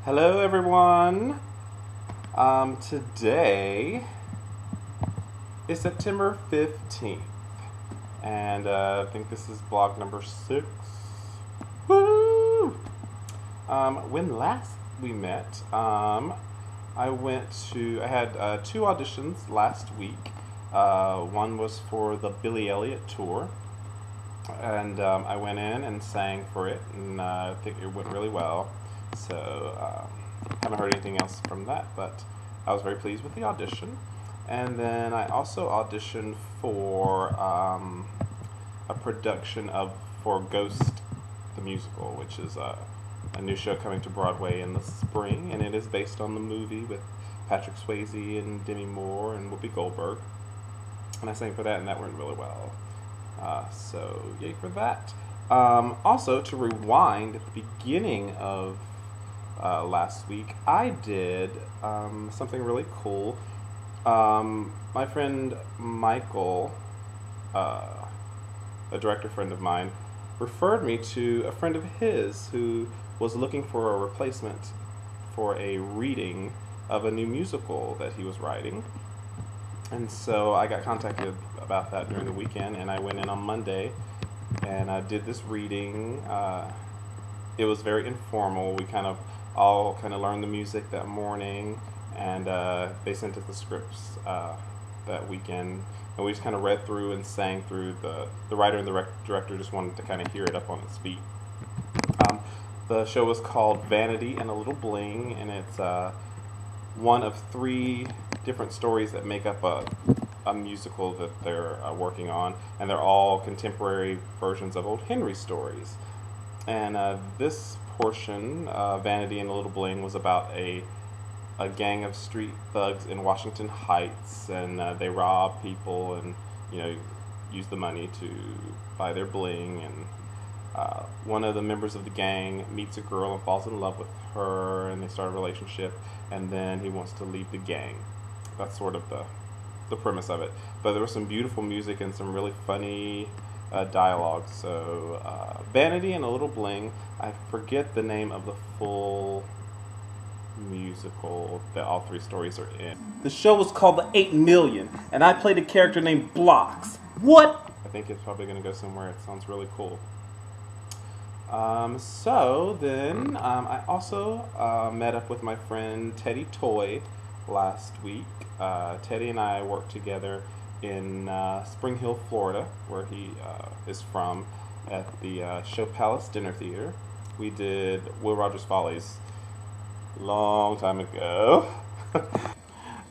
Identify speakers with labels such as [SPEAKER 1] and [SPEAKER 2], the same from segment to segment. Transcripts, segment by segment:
[SPEAKER 1] Hello, everyone. Today is September 15th, and I think this is vlog number 6. Woo! When last we met, I had 2 auditions last week. One was for the Billy Elliot tour, and I went in and sang for it, and I think it went really well. So haven't heard anything else from that, but I was very pleased with the audition. And then I also auditioned for a production of for Ghost the musical, which is a new show coming to Broadway in the spring, and it is based on the movie with Patrick Swayze and Demi Moore and Whoopi Goldberg. And I sang for that, and that went really well. So yay for that. Also, to rewind, at the beginning of last week, I did something really cool. My friend Michael, a director friend of mine, referred me to a friend of his who was looking for a replacement for a reading of a new musical that he was writing. And so I got contacted about that during the weekend, and I went in on Monday and I did this reading. It was very informal. We all learned the music that morning, and they sent us the scripts that weekend, and we just kind of read through and sang through. The writer and the director just wanted to kind of hear it up on its feet. The show was called Vanity and a Little Bling, and it's one of 3 different stories that make up a musical that they're working on, and they're all contemporary versions of old Henry stories. And this portion, Vanity and a Little Bling, was about a gang of street thugs in Washington Heights, and they rob people and use the money to buy their bling. And one of the members of the gang meets a girl and falls in love with her, and they start a relationship, and then he wants to leave the gang. That's sort of the premise of it. But there was some beautiful music and some really funny dialogue. So Vanity and a Little Bling. I forget the name of the full musical that all 3 stories are in. The show was called The 8 Million, and I played a character named Blocks. What? I think it's probably going to go somewhere. It sounds really cool. So then I also met up with my friend Teddy Toy last week. Teddy and I worked together in Spring Hill, Florida, where he is from, at the Show Palace Dinner Theater. We did Will Rogers Follies long time ago.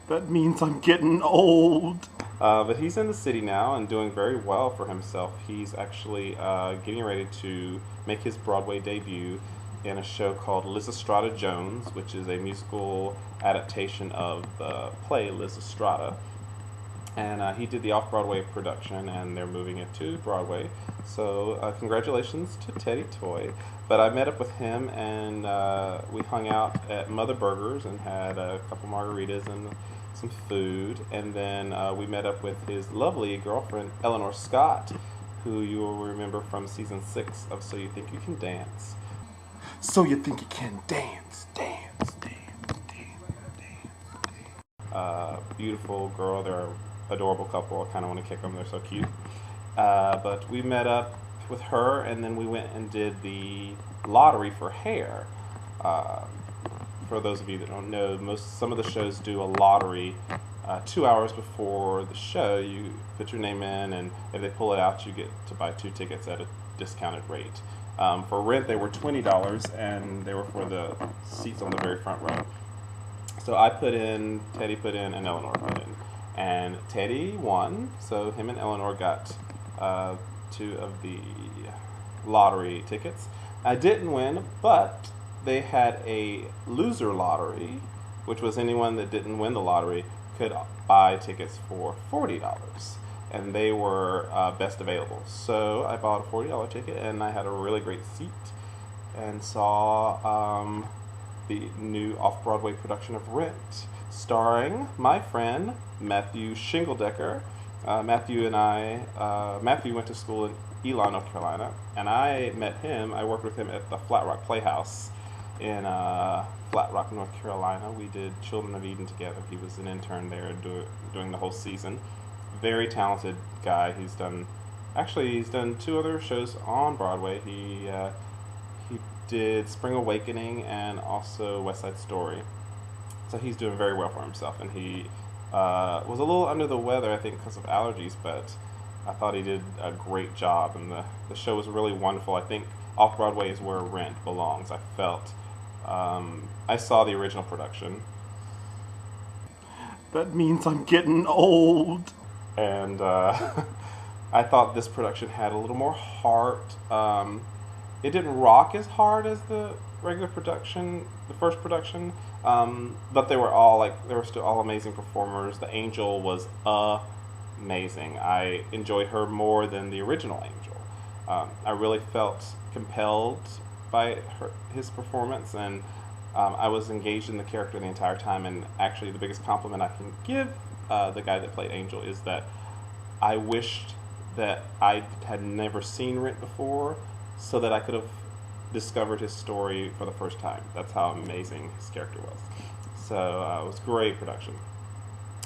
[SPEAKER 1] That means I'm getting old. But he's in the city now and doing very well for himself. He's actually getting ready to make his Broadway debut in a show called Lysistrata Jones, which is a musical adaptation of the play Lysistrata. And he did the off-Broadway production, and they're moving it to Broadway. So congratulations to Teddy Toy. But I met up with him, and we hung out at Mother Burgers and had a couple margaritas and some food. And then we met up with his lovely girlfriend, Eleanor Scott, who you will remember from season 6 of So You Think You Can Dance. So you think you can dance, dance, dance, dance, dance. Beautiful girl. They're an adorable couple. I kind of want to kick them. They're so cute. But we met up with her, and then we went and did the lottery for hair. For those of you that don't know, some of the shows do a lottery 2 hours before the show. You put your name in, and if they pull it out, you get to buy 2 tickets at a discounted rate. For rent, they were $20, and they were for the seats on the very front row. So I put in, Teddy put in, and Eleanor put in. And Teddy won, so him and Eleanor got 2 of the lottery tickets. I didn't win, but they had a loser lottery, which was anyone that didn't win the lottery could buy tickets for $40. And they were best available. So I bought a $40 ticket, and I had a really great seat and saw the new off-Broadway production of Rent, starring my friend Matthew Shingledecker. Matthew went to school in Elon, North Carolina, and I met him. I worked with him at the Flat Rock Playhouse in Flat Rock, North Carolina. We did Children of Eden together. He was an intern there doing the whole season. Very talented guy. He's done 2 other shows on Broadway. He did Spring Awakening and also West Side Story. So he's doing very well for himself, and he was a little under the weather, I think, because of allergies, but I thought he did a great job, and the show was really wonderful. I think Off-Broadway is where Rent belongs. I felt, I saw the original production. That means I'm getting old. And I thought this production had a little more heart. It didn't rock as hard as the regular production, the first production, but they were still all amazing performers. The Angel was amazing. I enjoyed her more than the original Angel. I really felt compelled by his performance, and I was engaged in the character the entire time. And actually, the biggest compliment I can give the guy that played Angel is that I wished that I had never seen Rent before, so that I could have discovered his story for the first time. That's how amazing his character was. So it was a great production.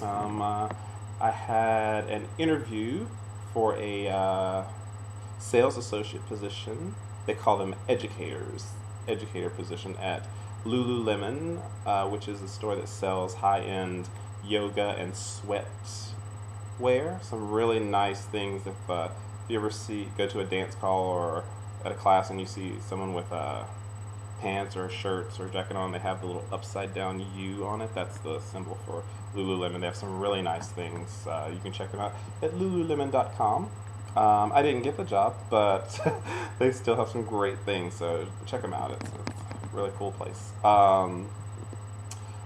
[SPEAKER 1] I had an interview for a sales associate position. They call them educator position at Lululemon, which is a store that sells high-end yoga and sweat wear. Some really nice things. If you ever go to a dance call or at a class and you see someone with pants or shirts or jacket on, they have the little upside down U on it. That's the symbol for Lululemon. They have some really nice things. You can check them out at lululemon.com. I didn't get the job, but they still have some great things, so check them out. It's a really cool place. And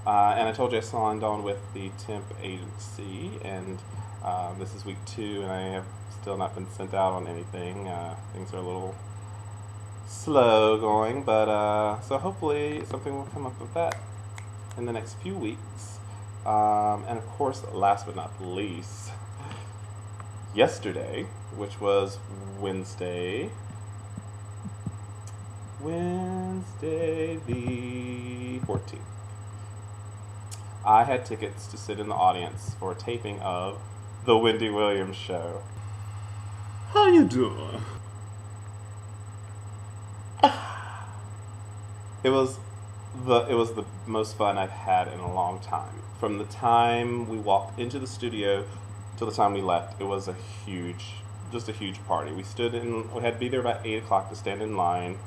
[SPEAKER 1] I told you I signed on with the temp agency, and this is week 2, and I have still not been sent out on anything. Things are a little slow going, but so hopefully something will come up with that in the next few weeks. And of course, last but not least, yesterday, which was Wednesday the 14th, I had tickets to sit in the audience for a taping of The Wendy Williams Show. How you doing? It was the most fun I've had in a long time. From the time we walked into the studio till the time we left, it was a huge party. We had to be there about 8 o'clock to stand in line.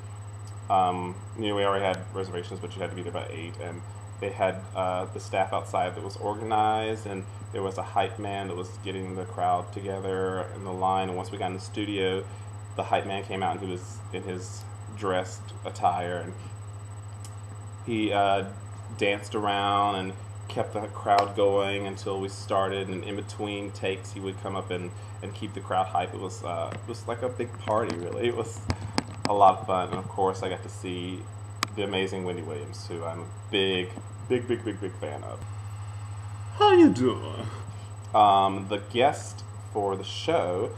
[SPEAKER 1] We already had reservations, but you had to be there by 8, and they had the staff outside that was organized, and there was a hype man that was getting the crowd together in the line. And once we got in the studio, the hype man came out, and he was in his dressed attire, and he danced around and kept the crowd going until we started. And in between takes, he would come up and keep the crowd hype. It was like a big party, really. It was a lot of fun. And of course, I got to see the amazing Wendy Williams, who I'm a big fan of. How you doing? The guest for the show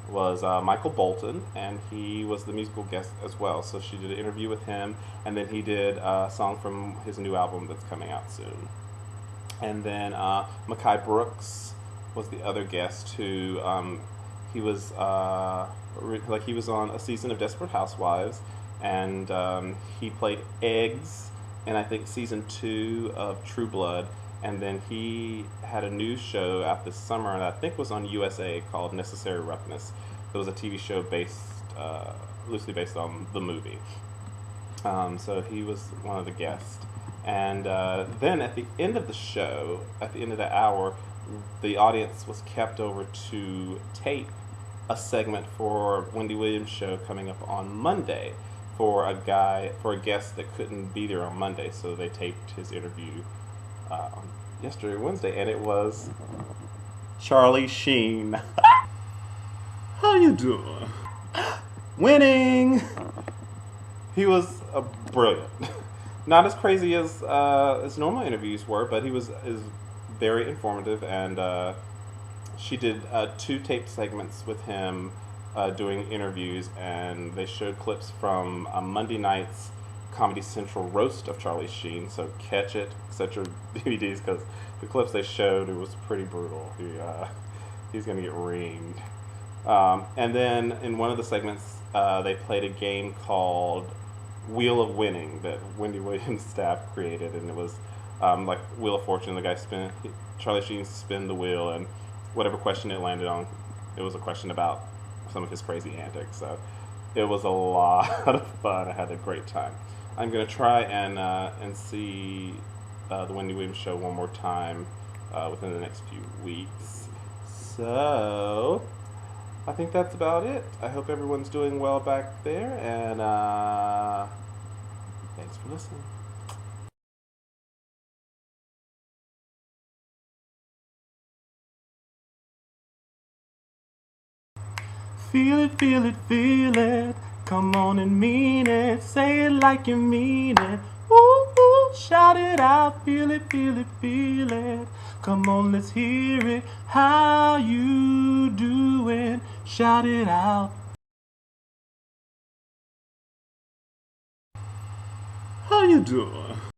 [SPEAKER 1] was Michael Bolton, and he was the musical guest as well. So she did an interview with him, and then he did a song from his new album that's coming out soon. And then Mekhi Brooks was the other guest, who he was he was on a season of Desperate Housewives, and he played Eggs in, I think, season 2 of True Blood. And then he had a new show out this summer, and I think was on USA, called Necessary Roughness. It was a TV show loosely based on the movie. So he was one of the guests. And then at the end of the show, at the end of the hour, the audience was kept over to tape a segment for Wendy Williams' show coming up on Monday for a guest that couldn't be there on Monday. So they taped his interview on yesterday, Wednesday, and it was Charlie Sheen. How you doing? Winning! He was brilliant. Not as crazy as normal interviews were, but is very informative, and she did 2 taped segments with him doing interviews, and they showed clips from Monday night's Comedy Central roast of Charlie Sheen. So catch it, set your DVDs, because the clips they showed, it was pretty brutal. He's gonna get reamed. And then in one of the segments, they played a game called Wheel of Winning that Wendy Williams' staff created, and it was like Wheel of Fortune. The guy Charlie Sheen spin the wheel, and whatever question it landed on, it was a question about some of his crazy antics. So it was a lot of fun. I had a great time. I'm gonna try and see the Wendy Williams show one more time within the next few weeks. So I think that's about it. I hope everyone's doing well back there, and thanks for listening. Feel it, feel it, feel it. Come on and mean it. Say it like you mean it. Ooh, ooh, shout it out. Feel it, feel it, feel it. Come on, let's hear it. How you doing? Shout it out. How you doing?